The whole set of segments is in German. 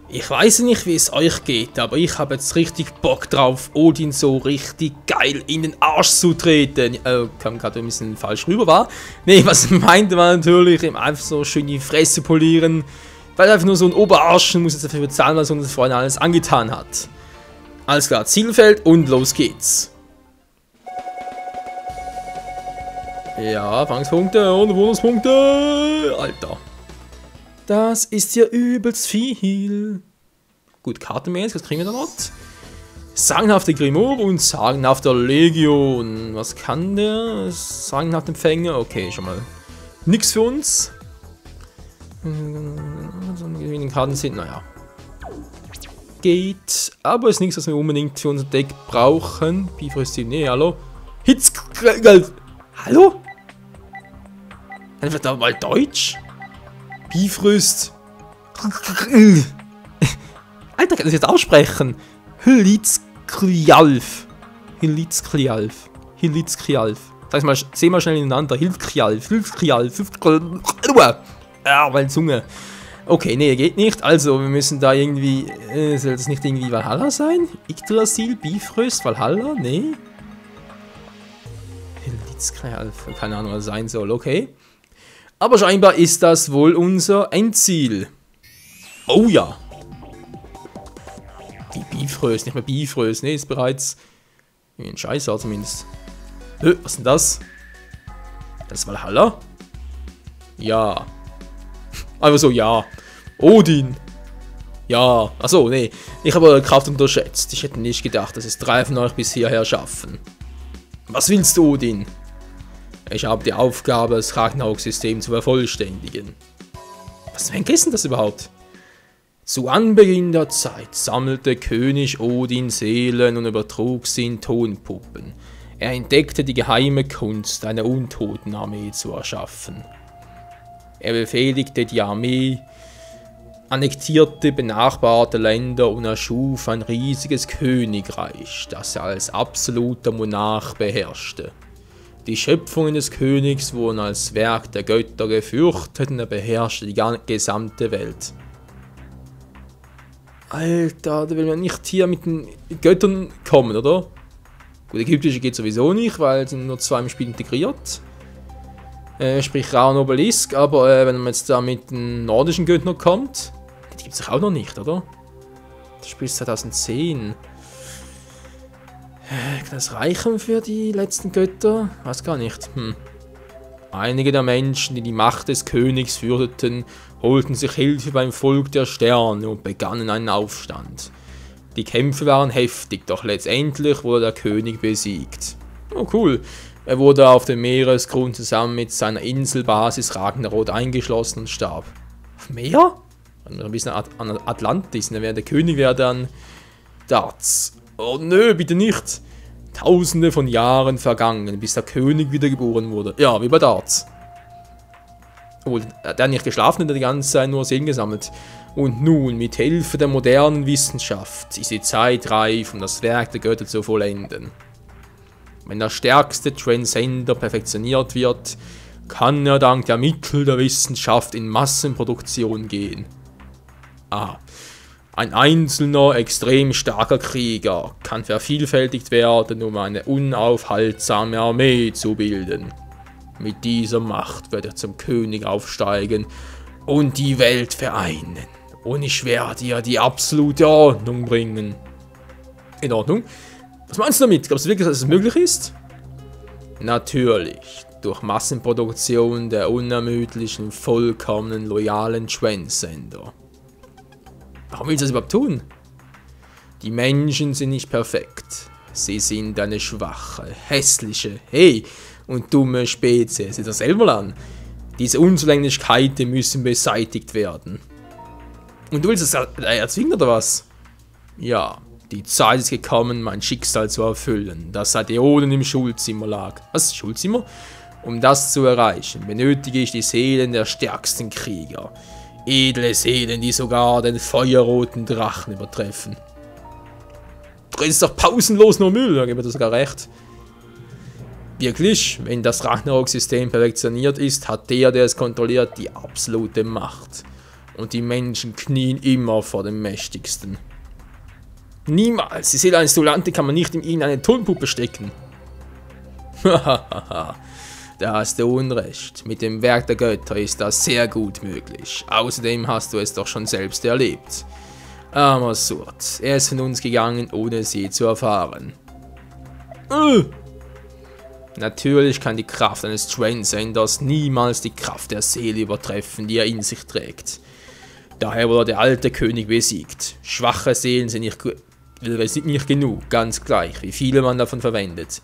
Ich weiß nicht, wie es euch geht, aber ich habe jetzt richtig Bock drauf, Odin so richtig geil in den Arsch zu treten. Kam gerade ein bisschen falsch rüber, war. Nee, was ich meinte war natürlich, ihm einfach so schön die Fresse polieren. Weil einfach nur so ein Oberarschen muss jetzt dafür bezahlen, was unser Freund alles angetan hat. Alles klar, Zielfeld und los geht's. Ja, Fangspunkte und Bonuspunkte. Alter. Das ist ja übelst viel. Gut, Kartenmäßig, was kriegen wir da noch? Sagenhafte Grimoire und sagenhafter Legion. Was kann der? Sagenhafte Empfänger. Okay, schon mal nix für uns. In den Karten sind, naja. Geht. Aber ist nichts, was wir unbedingt für unser Deck brauchen. Bifrost, nee, hallo. Hallo? Einfach da mal Deutsch? Bifrost. Alter, kann das jetzt aussprechen? Hilitzkrialf. Hilitzkrialf. Hilitzkrialf. Sag mal, sehen wir schnell ineinander. Hilitzkrialf. Hilitzkrialf. Ja, meine Zunge. Okay, nee, geht nicht. Also, wir müssen da irgendwie. Soll das nicht irgendwie Valhalla sein? Yggdrasil, Bifrost, Valhalla? Nee. Hilitzkrialf. Keine Ahnung, was das sein soll. Okay. Aber scheinbar ist das wohl unser Endziel. Oh ja. Die Bifrost, nicht mehr Bifrost. Ne, ist bereits ein Scheißer zumindest. Was ist denn das? Das ist Valhalla? Ja. Einfach so, ja. Odin. Ja. Achso, nee. Ich habe eure Kraft unterschätzt. Ich hätte nicht gedacht, dass es 3 von euch bis hierher schaffen. Was willst du, Odin? Ich habe die Aufgabe, das Ragnarok-System zu vervollständigen. Was für ein ist denn das überhaupt? Zu Anbeginn der Zeit sammelte König Odin Seelen und übertrug sie in Tonpuppen. Er entdeckte die geheime Kunst, eine Untotenarmee zu erschaffen. Er befehligte die Armee, annektierte benachbarte Länder und erschuf ein riesiges Königreich, das er als absoluter Monarch beherrschte. Die Schöpfungen des Königs wurden als Werk der Götter gefürchtet und er beherrschte die gesamte Welt. Alter, da will man nicht hier mit den Göttern kommen, oder? Gut, ägyptische geht sowieso nicht, weil es sind nur 2 im Spiel integriert. Sprich Ra und Obelisk, aber wenn man jetzt da mit den nordischen Göttern kommt, die gibt es doch auch noch nicht, oder? Das Spiel ist 2010. Kann das reichen für die letzten Götter? Weiß gar nicht. Einige der Menschen, die die Macht des Königs fürchteten, holten sich Hilfe beim Volk der Sterne und begannen einen Aufstand. Die Kämpfe waren heftig, doch letztendlich wurde der König besiegt. Oh cool. Er wurde auf dem Meeresgrund zusammen mit seiner Inselbasis Ragnarok eingeschlossen und starb. Auf Meer? Ein bisschen an Atlantis, ne? Der König wäre dann Darts. Oh nö, bitte nicht. Tausende von Jahren vergangen, bis der König wiedergeboren wurde. Ja, wie bei Darts. Obwohl, der hat nicht geschlafen, der hat die ganze Zeit nur Seelen gesammelt. Und nun, mit Hilfe der modernen Wissenschaft, ist die Zeit reif, um das Werk der Götter zu vollenden. Wenn der stärkste Transcender perfektioniert wird, kann er dank der Mittel der Wissenschaft in Massenproduktion gehen. Ein einzelner, extrem starker Krieger kann vervielfältigt werden, um eine unaufhaltsame Armee zu bilden. Mit dieser Macht wird er zum König aufsteigen und die Welt vereinen. Und ich werde dir die absolute Ordnung bringen. In Ordnung? Was meinst du damit? Glaubst du wirklich, dass es möglich ist? Natürlich. Durch Massenproduktion der unermüdlichen, vollkommenen, loyalen Transcender. Warum willst du das überhaupt tun? Die Menschen sind nicht perfekt. Sie sind eine schwache, hässliche, und dumme Spezies. Sieh das selber an. Diese Unzulänglichkeiten müssen beseitigt werden. Und du willst es erzwingen oder was? Ja, die Zeit ist gekommen, mein Schicksal zu erfüllen, das seit Äonen im Schulzimmer lag. Was? Schulzimmer? Um das zu erreichen, benötige ich die Seelen der stärksten Krieger. Edle Seelen, die sogar den feuerroten Drachen übertreffen. Du redest doch pausenlos nur Müll, da gebe ich dir sogar recht. Wirklich, wenn das Ragnarok-System perfektioniert ist, hat der es kontrolliert, die absolute Macht. Und die Menschen knien immer vor dem Mächtigsten. Niemals! Die Seele eines Duellanten kann man nicht in irgendeine Tonpuppe stecken. Hahaha. Da hast du Unrecht. Mit dem Werk der Götter ist das sehr gut möglich. Außerdem hast du es doch schon selbst erlebt. Armer Surt. Er ist von uns gegangen, ohne sie zu erfahren. Natürlich kann die Kraft eines Transcenders niemals die Kraft der Seele übertreffen, die er in sich trägt. Daher wurde der alte König besiegt. Schwache Seelen sind nicht genug, ganz gleich, wie viele man davon verwendet.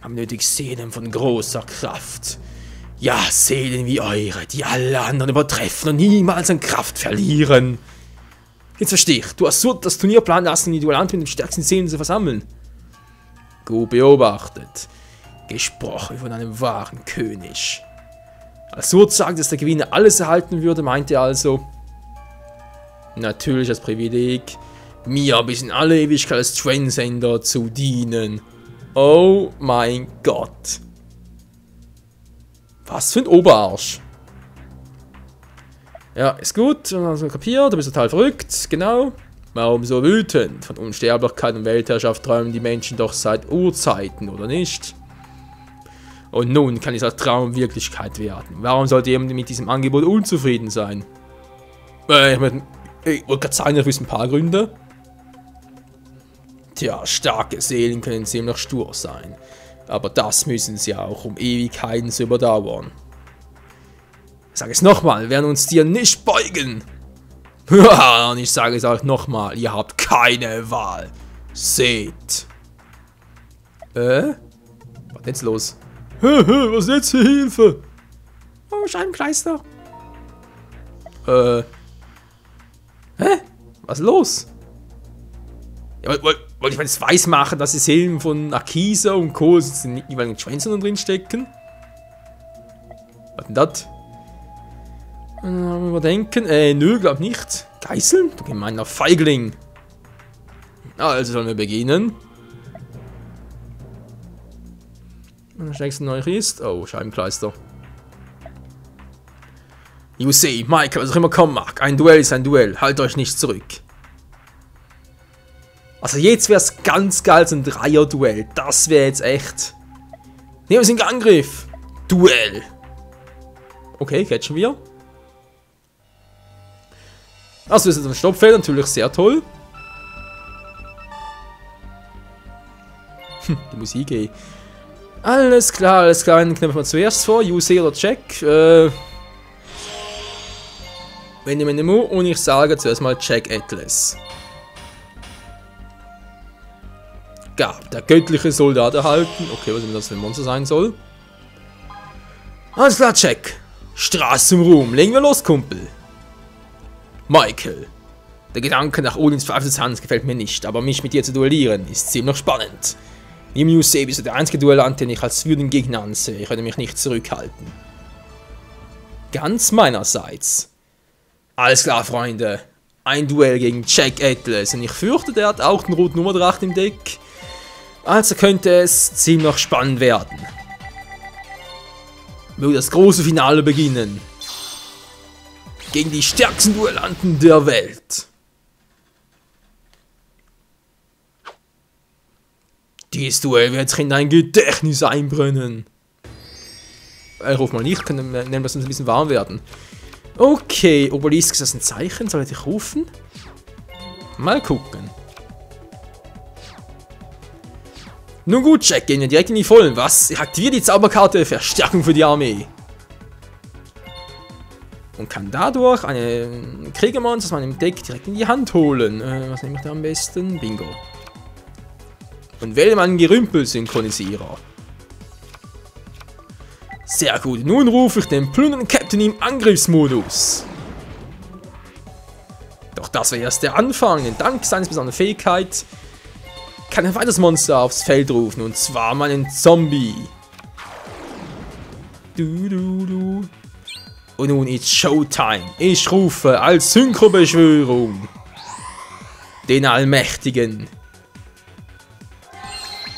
Man benötigt Seelen von großer Kraft. Ja, Seelen wie eure, die alle anderen übertreffen und niemals an Kraft verlieren. Jetzt verstehe ich, du hast das Turnier planen lassen, die Duellanten mit den stärksten Seelen zu versammeln. Gut beobachtet. Gesprochen von einem wahren König. Als Surt sagt, dass der Gewinner alles erhalten würde, meinte er also: Natürlich das Privileg, mir bis in alle Ewigkeit als Transcender zu dienen. Oh mein Gott. Was für ein Oberarsch. Ja, ist gut, also kapiert, du bist total verrückt, genau. Warum so wütend? Von Unsterblichkeit und Weltherrschaft träumen die Menschen doch seit Urzeiten, oder nicht? Und nun kann dieser Traum Wirklichkeit werden. Warum sollte jemand mit diesem Angebot unzufrieden sein? Ich wollte gerade sagen, ich wüsste ein paar Gründe. Tja, starke Seelen können ziemlich stur sein. Aber das müssen sie auch, um Ewigkeiten zu überdauern. Ich sage es nochmal, wir werden uns dir nicht beugen. Und ich sage es auch nochmal, ihr habt keine Wahl. Seht. Was ist jetzt los? Was ist jetzt für Hilfe? Oh, Scheibenkleister. Was ist los? Ja, wollte ich mal jetzt weiß machen, dass die Seelen von Akisa und Co. in den jeweiligen Schwänzen drin stecken? Was denn das? Überdenken? Nö, glaub nicht. Geißeln? Du gemeiner Feigling. Also sollen wir beginnen. Und das nächste neu ist. Oh, Scheibenkleister. You see, Michael, was auch immer kommen mag. Ein Duell ist ein Duell. Halt euch nicht zurück. Also jetzt wäre es ganz geil, so ein Dreier-Duell. Das wäre jetzt echt. Nehmen wir es in Angriff. Duell. Okay, catchen wir. Also das ist ein Stoppfeld, natürlich sehr toll. Die Musik, ey. Alles klar, den knöpfen wir zuerst vor. Use oder Check. Und ich sage zuerst mal Check Atlas. Gab der göttliche Soldat erhalten. Okay, was immer das für ein Monster sein soll. Alles klar, Check. Straße zum Ruhm. Legen wir los, Kumpel. Michael. Der Gedanke nach Odins verhaftetes Hans gefällt mir nicht, aber mich mit dir zu duellieren ist ziemlich spannend. Neben Yusei bist du der einzige Duellant, den ich als würdigen Gegner ansehe. Ich werde mich nicht zurückhalten. Ganz meinerseits. Alles klar, Freunde. Ein Duell gegen Jack Atlas. Und ich fürchte, der hat auch den roten Nummer 8 im Deck. Also könnte es ziemlich spannend werden. Möge das große Finale beginnen. Gegen die stärksten Duellanten der Welt. Dieses Duell wird sich in dein Gedächtnis einbrennen. Ruf mal nicht, können wir uns ein bisschen warm werden. Okay, Obelisk, ist das ein Zeichen? Soll ich rufen? Mal gucken. Nun gut, Jack, gehen wir direkt in die Vollen. Was? Ich aktiviere die Zauberkarte Verstärkung für die Armee. Und kann dadurch eine Kriegermonster aus meinem Deck direkt in die Hand holen. Was nehme ich da am besten? Bingo. Und wähle meinen Gerümpel-Synchronisierer. Sehr gut. Nun rufe ich den plündernden Captain im Angriffsmodus. Doch das wäre erst der Anfang, denn dank seiner besonderen Fähigkeit kann ein weiteres Monster aufs Feld rufen, und zwar meinen Zombie. Und nun ist Showtime. Ich rufe als Synchrobeschwörung den Allmächtigen,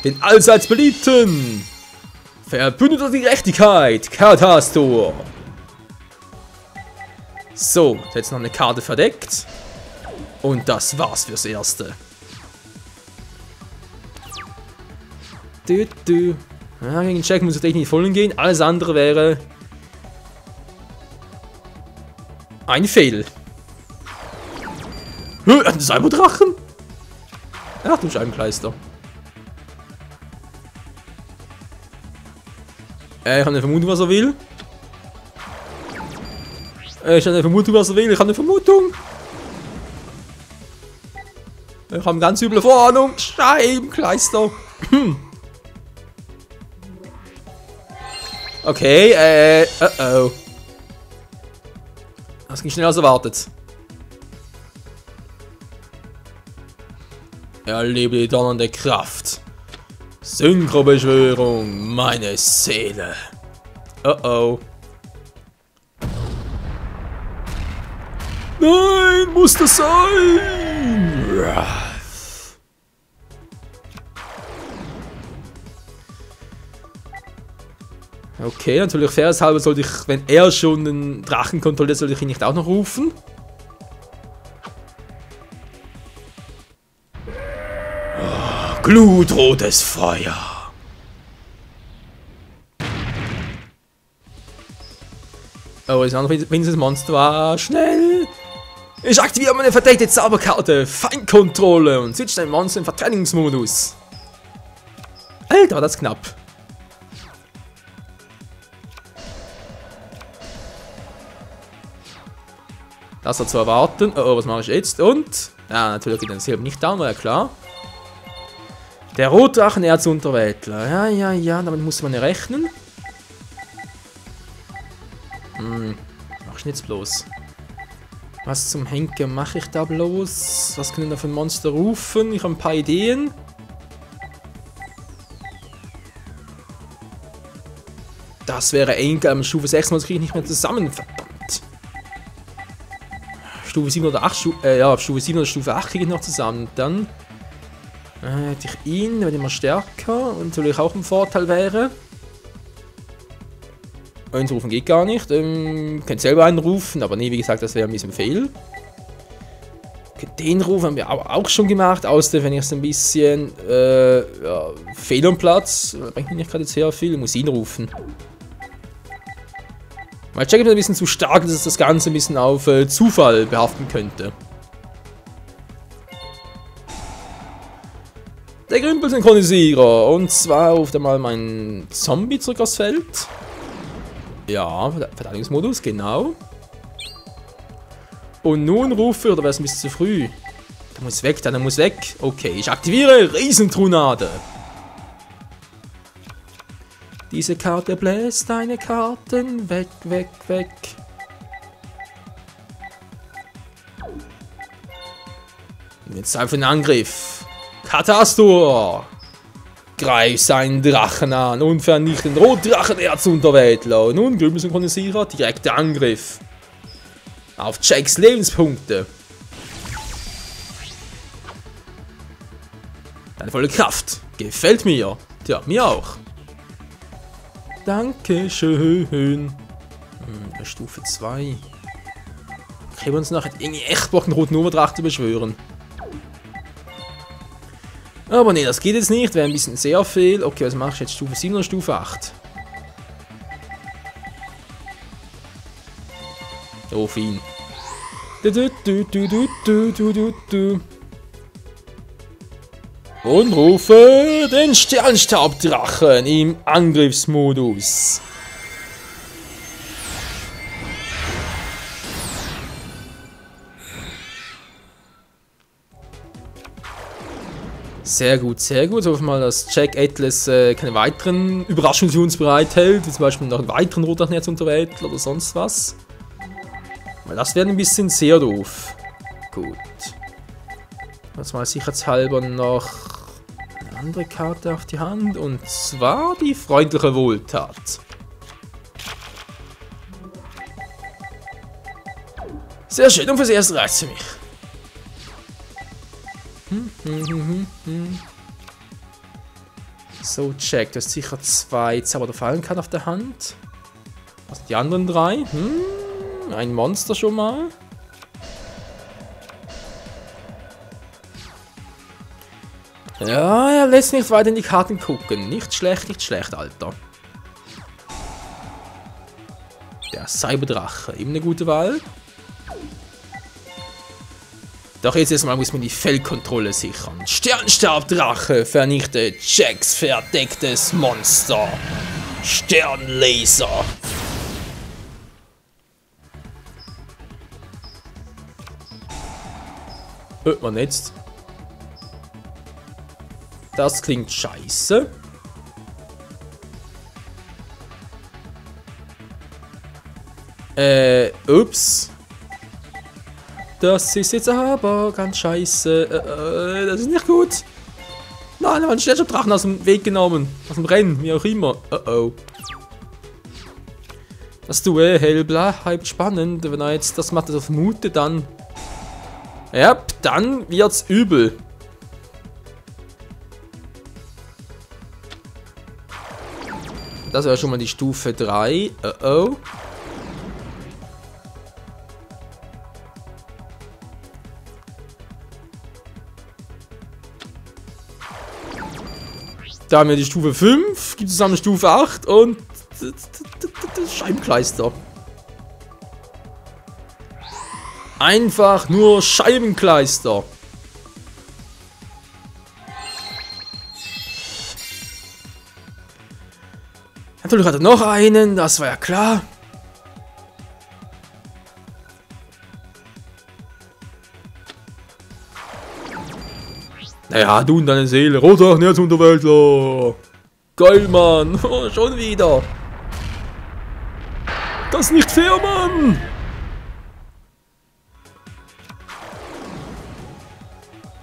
den allseits beliebten Verbündeter der Gerechtigkeit, Katastor. So, jetzt noch eine Karte verdeckt. Und das war's fürs Erste. Ja, gegen den Jack muss ich echt nicht vollen gehen. Alles andere wäre ein Fail. Ein Cyberdrachen? Ach du Scheibenkleister. Ich habe eine Vermutung, was er will. Ich habe eine Vermutung, was er will. Ich habe eine Vermutung. Ich habe eine ganz üble Vorahnung. Scheibenkleister. Okay, oh. Das ging schneller als erwartet. Erlebe die donnernde Kraft. Synchrobeschwörung, meine Seele. Oh oh. Nein, muss das sein? Okay, natürlich fairerhalber sollte ich, wenn er schon den Drachen kontrolliert, sollte ich ihn nicht auch noch rufen. Oh, glutrotes Feuer. Oh, das andere winziges Monster war schnell. Ich aktiviere meine verdeckte Zauberkarte, Feindkontrolle und switche ein Monster in Verteidigungsmodus. Alter, war das knapp. Das war zu erwarten. Oh, was mache ich jetzt? Und? Ja, natürlich geht der Silber nicht down, war ja klar. Der Rotdrachen-Erzunterwäldler. Ja, damit muss man ja rechnen. Mach ich jetzt bloß. Was zum Henker mache ich da bloß? Was können da für ein Monster rufen? Ich habe ein paar Ideen. Das wäre Enkel, Stufe 6 muss ich nicht mehr zusammen. Verdammt. Stufe 7 oder 8, Stufe 7 oder Stufe 8 kriege ich noch zusammen. Dann hätte ich ihn, der wird immer stärker und natürlich auch ein Vorteil wäre. Eins rufen geht gar nicht. Könnt selber einen rufen, aber nee, wie gesagt, das wäre ein bisschen Fail. Den Ruf haben wir auch schon gemacht, außer wenn ich es ein bisschen Fehl am Platz. Bringt mir nicht gerade sehr viel, ich muss ihn rufen. Mein Check ist ein bisschen zu stark, dass es das Ganze ein bisschen auf Zufall behaften könnte. Der Grümpel-Synchronisierer. Und zwar ruft er mal meinen Zombie zurück aufs Feld. Ja, Verteidigungsmodus, genau. Und nun rufe, oder wäre es ein bisschen zu früh? Der muss weg, der muss weg. Okay, ich aktiviere Riesentrunade. Diese Karte bläst deine Karten weg, weg, weg. Und jetzt Zeit für den Angriff. Katastor! Greif seinen Drachen an und vernichte den Rotdrachen-Erzunterwäldler. Und nun Grümpel-Synchronisierer, direkter Angriff. Auf Jacks Lebenspunkte. Deine volle Kraft. Gefällt mir. Tja, mir auch. Dankeschön. Stufe 2. Kriegen wir uns nachher irgendwie echt Bock, einen roten Oberdracht zu beschwören. Aber nee, das geht jetzt nicht. Wäre ein bisschen sehr viel. Okay, was mache ich jetzt? Stufe 7 oder Stufe 8? Auf ihn. Und rufe den Sternstaubdrachen im Angriffsmodus. Sehr gut, sehr gut. Hoffen wir mal, dass Jack Atlas keine weiteren Überraschungen für uns bereithält, wie zum Beispiel noch einen weiteren Rotdrachen-Erzunterwäldler oder sonst was. Weil das wäre ein bisschen sehr doof. Gut. Jetzt mal sicherheitshalber noch eine andere Karte auf die Hand. Und zwar die freundliche Wohltat. Sehr schön, und fürs Erste reicht's für mich. So, Jack, du hast sicher 2 Zauber der Fallen kann auf der Hand. Was sind die anderen 3? Ein Monster schon mal. Ja, er lässt nicht weiter in die Karten gucken. Nicht schlecht, Alter. Der Cyberdrache. Eben eine gute Wahl. Doch jetzt erstmal muss man die Feldkontrolle sichern. Sternstabdrache vernichtet Jacks verdecktes Monster. Sternlaser. Hört man jetzt? Das klingt scheiße. Ups. Das ist jetzt aber ganz scheiße. Das ist nicht gut. Nein, da war ein Sternstabdrachen aus dem Weg genommen. Aus dem Rennen, wie auch immer. Oh. Das Duell Hellbla bleibt spannend. Wenn er jetzt das macht, das auf Mute, dann. Ja, dann wird's übel. Das wäre schon mal die Stufe 3. Oh. Da haben wir die Stufe 5, gibt es zusammen Stufe 8 und Scheibenkleister. Einfach nur Scheibenkleister. Natürlich hat er noch einen, das war ja klar. Naja, du und deine Seele. Roter Nerzunterwäldler. Geil, Mann. Oh, schon wieder. Das ist nicht fair, Mann.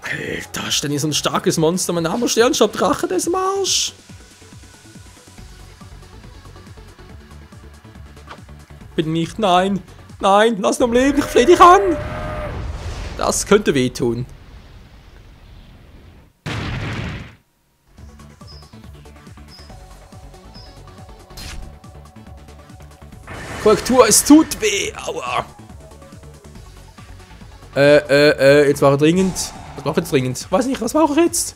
Alter, ständig so ein starkes Monster. Mein armer Sternstabdrache, der ist im Arsch. Bitte nicht, nein. Nein, lass ihn am Leben, ich flehe dich an. Das könnte wehtun. Korrektur, es tut weh. Aua. Jetzt war er dringend. Was war jetzt dringend? Weiß nicht, was war er jetzt?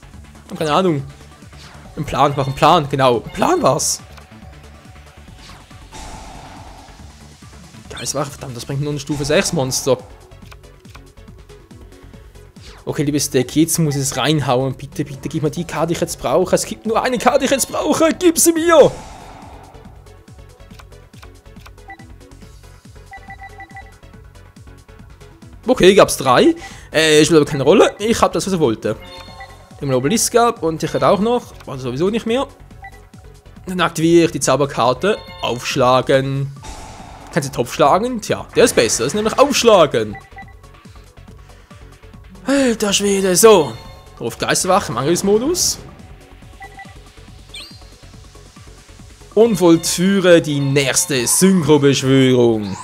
Keine Ahnung. Ein Plan, mach einen Plan, genau. Ein Plan war's. Geil, verdammt, das bringt nur eine Stufe 6 Monster. Okay, liebes Deck, jetzt muss es reinhauen. Bitte, bitte, gib mir die Karte, die ich jetzt brauche. Es gibt nur eine Karte, die ich jetzt brauche. Gib sie mir! Okay, gab's 3. Spielt aber keine Rolle. Ich hab das, was ich wollte. Immer Obelisk gab und ich hätte auch noch. Also sowieso nicht mehr. Dann aktiviere ich die Zauberkarte. Aufschlagen. Kannst du Topf schlagen? Tja, der ist besser. Das ist nämlich Aufschlagen. Alter Schwede. So. Ruf Geisterwache im Angriffsmodus. Und vollführe die nächste Synchrobeschwörung.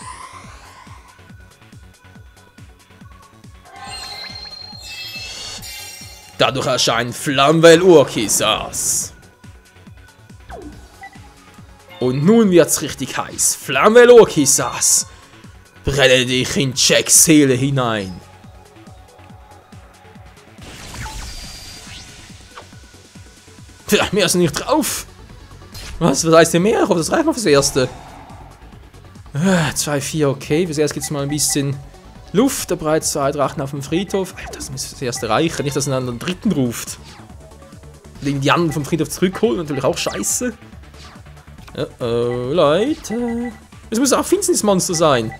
Dadurch erscheint Flamwell Urkisas. Und nun wird's richtig heiß. Flamwell Urkisas. Brenne dich in Jacks Seele hinein. Tja, mehr ist nicht drauf. Was heißt denn mehr? Ich hoffe, das reicht noch fürs Erste. 2, 4, okay. Fürs Erste gibt es mal ein bisschen Luft. Da bereits 2 Drachen auf dem Friedhof. Alter, das muss das Erste reichen. Nicht, dass er einen dritten ruft. Den die anderen vom Friedhof zurückholen. Natürlich auch scheiße. Leute. Es muss auch Finsternismonster sein.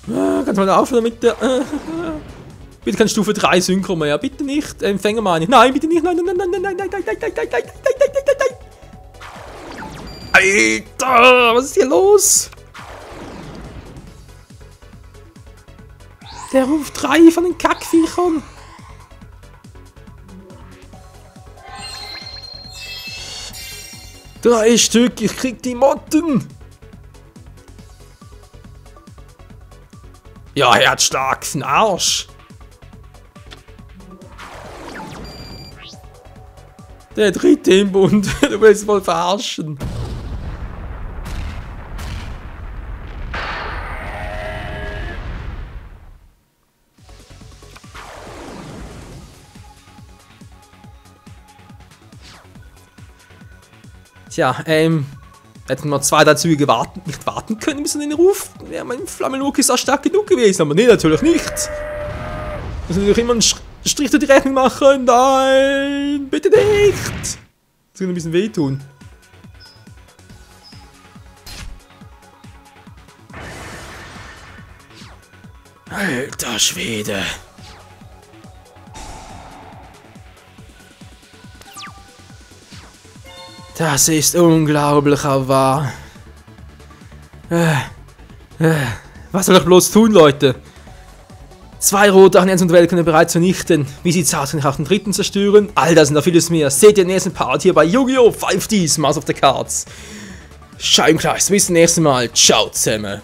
Kannst du mal aufhören mit der... Bitte keine Stufe 3 Synchro mehr. Bitte nicht. Empfänger meine ich. Nein, bitte nicht. Nein, nein, nein, nein, nein, nein, nein, nein, nein, nein, nein, nein, nein, nein. Alter, was ist hier los? Der ruft 3 von den Kackviechern. Drei Stück, ich krieg die Motten. Ja, Herzschlag, f'n Arsch. Der dritte im Bund. Du willst wohl verarschen. Tja, hätten wir 2, 3 Züge nicht warten können bis an den Ruf, wäre mein Flammenlukis auch stark genug gewesen, aber nee, natürlich nicht. Wir müssen natürlich immer einen Strich durch die Rechnung machen. Nein, bitte nicht. Das wird ein bisschen wehtun. Alter Schwede. Das ist unglaublich, aber wahr. Was soll ich bloß tun, Leute? 2 rote Allianz und Welt können bereits vernichten. Wie sieht's aus, kann ich auch den dritten zerstören? All das und noch vieles mehr. Seht ihr in der nächsten Part hier bei Yu-Gi-Oh! 5Ds, Master of the Cards. Scheibenkleist, bis zum nächsten Mal. Ciao zusammen.